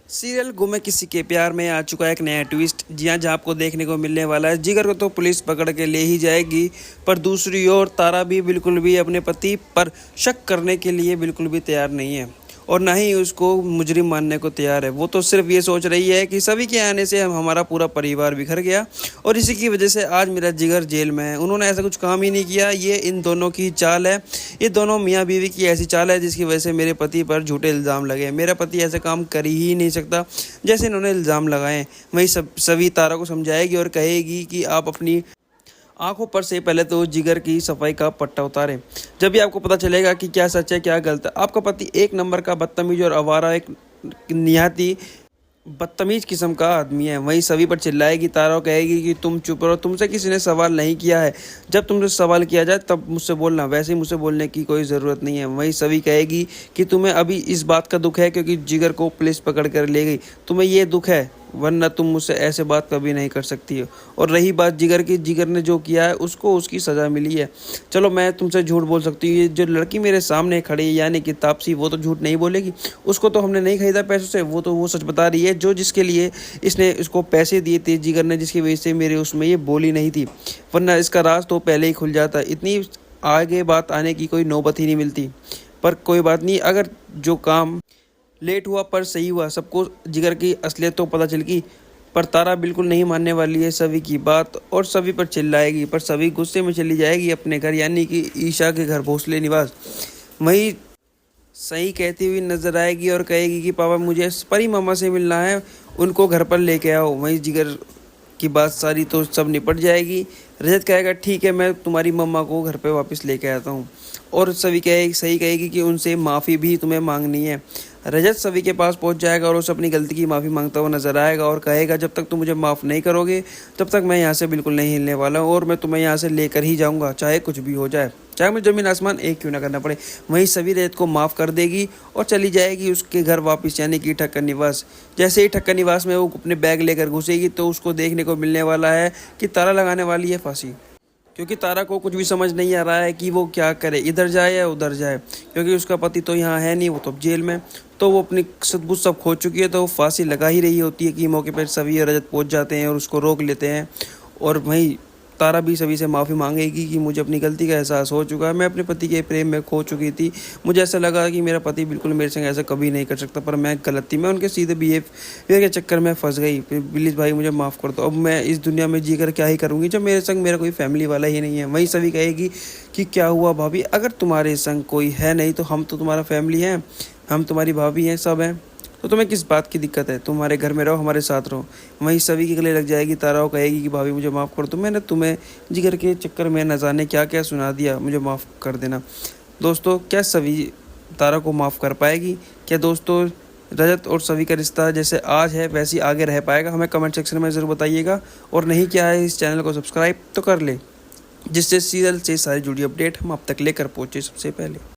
Serial गुमे किसी के प्यार में आ चुका है एक नया ट्विस्ट। जी हाँ, जहाँ आपको देखने को मिलने वाला है जिगर को तो पुलिस पकड़ के ले ही जाएगी, पर दूसरी ओर तारा भी बिल्कुल भी अपने पति पर शक करने के लिए बिल्कुल भी तैयार नहीं है और ना ही उसको मुजरिम मानने को तैयार है। वो तो सिर्फ ये सोच रही है कि सभी के आने से हमारा पूरा परिवार बिखर गया और इसी की वजह से आज मेरा जिगर जेल में है। उन्होंने ऐसा कुछ काम ही नहीं किया, ये इन दोनों की चाल है। ये दोनों मियाँ बीवी की ऐसी चाल है जिसकी वजह से मेरे पति पर झूठे इल्ज़ाम लगे। मेरा पति ऐसे काम कर ही नहीं सकता जैसे इन्होंने इल्ज़ाम लगाए। वही सभी तारा को समझाएगी और कहेगी कि आप अपनी आंखों पर से पहले तो जिगर की सफाई का पट्टा उतारें। जब भी आपको पता चलेगा कि क्या सच है क्या गलत है। आपका पति एक नंबर का बदतमीज और आवारा, एक निहाती बदतमीज किस्म का आदमी है। वहीं सभी पर चिल्लाएगी तारा और कहेगी कि तुम चुप रहो, तुमसे किसी ने सवाल नहीं किया है। जब तुमसे सवाल किया जाए तब मुझसे बोलना, वैसे ही मुझसे बोलने की कोई ज़रूरत नहीं है। वहीं सभी कहेगी कि तुम्हें अभी इस बात का दुख है क्योंकि जिगर को पुलिस पकड़ कर ले गई, तुम्हें ये दुख है, वरना तुम मुझसे ऐसे बात कभी नहीं कर सकती हो। और रही बात जिगर की, जिगर ने जो किया है उसको उसकी सज़ा मिली है। चलो मैं तुमसे झूठ बोल सकती हूँ, ये जो लड़की मेरे सामने खड़ी है यानी कि तापसी, वो तो झूठ नहीं बोलेगी। उसको तो हमने नहीं खरीदा पैसों से, वो तो वो सच बता रही है। जो जिसके लिए इसने उसको पैसे दिए थे जिगर ने, जिसकी वजह से मेरे उसमें ये बोली नहीं थी, वरना इसका राज तो पहले ही खुल जाता। इतनी आगे बात आने की कोई नौबत ही नहीं मिलती। पर कोई बात नहीं, अगर जो काम लेट हुआ पर सही हुआ, सबको जिगर की असलियत तो पता चल गई। पर तारा बिल्कुल नहीं मानने वाली है सभी की बात और सभी पर चिल्लाएगी, पर सभी गुस्से में चली जाएगी अपने घर यानी कि ईशा के घर भोसले निवास। वहीं सही कहती हुई नजर आएगी और कहेगी कि पापा मुझे परी मामा से मिलना है, उनको घर पर लेके आओ। वहीं जिगर की बात सारी तो सब निपट जाएगी। रजत कहेगा ठीक है, मैं तुम्हारी मम्मा को घर पे वापस लेके आता हूँ। और सभी सही कहेगी कि उनसे माफ़ी भी तुम्हें मांगनी है। रजत सभी के पास पहुंच जाएगा और उसे अपनी गलती की माफ़ी मांगता हुआ नजर आएगा और कहेगा जब तक तुम मुझे माफ़ नहीं करोगे तब तक मैं यहाँ से बिल्कुल नहीं हिलने वाला हूँ और मैं तुम्हें यहाँ से लेकर ही जाऊँगा, चाहे कुछ भी हो जाए, चाहे मुझे ज़मीन आसमान एक क्यों ना करना पड़े। वहीं सभी रजत को माफ़ कर देगी और चली जाएगी उसके घर वापस यानी कि ठक्कर निवास। जैसे ही ठक्कर निवास में वो अपने बैग लेकर घुसेगी तो उसको देखने को मिलने वाला है कि ताला लगाने वाली है फांसी, क्योंकि तारा को कुछ भी समझ नहीं आ रहा है कि वो क्या करे, इधर जाए या उधर जाए, क्योंकि उसका पति तो यहाँ है नहीं, वो तो जेल में। तो वो अपनी सदबुद्ध सब खो चुकी है, तो वो फांसी लगा ही रही होती है कि मौके पर सभी रजत पहुँच जाते हैं और उसको रोक लेते हैं। और वहीं तारा भी सभी से माफ़ी मांगेगी कि मुझे अपनी गलती का एहसास हो चुका है, मैं अपने पति के प्रेम में खो चुकी थी। मुझे ऐसा लगा कि मेरा पति बिल्कुल मेरे संग ऐसा कभी नहीं कर सकता, पर मैं गलत थी, मैं उनके सीधे बिहेवियर के चक्कर में फंस गई। प्लीज़ भाई मुझे माफ़ कर दो, अब मैं इस दुनिया में जीकर क्या ही करूँगी जब मेरे संग मेरा कोई फैमिली वाला ही नहीं है। वहीं सभी कहेगी कि क्या हुआ भाभी, अगर तुम्हारे संग कोई है नहीं तो हम तो तुम्हारा फैमिली है, हम तुम्हारी भाभी हैं, सब हैं, तो तुम्हें किस बात की दिक्कत है, तुम्हारे घर में रहो, हमारे साथ रहो। वहीं सभी के गले लग जाएगी तारा और कहेगी कि भाभी मुझे माफ़ कर दो, मैंने तुम्हें जिगर के चक्कर में न जाने क्या क्या सुना दिया, मुझे माफ़ कर देना। दोस्तों क्या सभी तारा को माफ़ कर पाएगी? क्या दोस्तों रजत और सभी का रिश्ता जैसे आज है वैसे आगे रह पाएगा? हमें कमेंट सेक्शन में ज़रूर बताइएगा। और नहीं क्या है इस चैनल को सब्सक्राइब तो कर ले, जिससे सीरियल से सारी जुड़ी अपडेट हम आप तक लेकर पहुँचे सबसे पहले।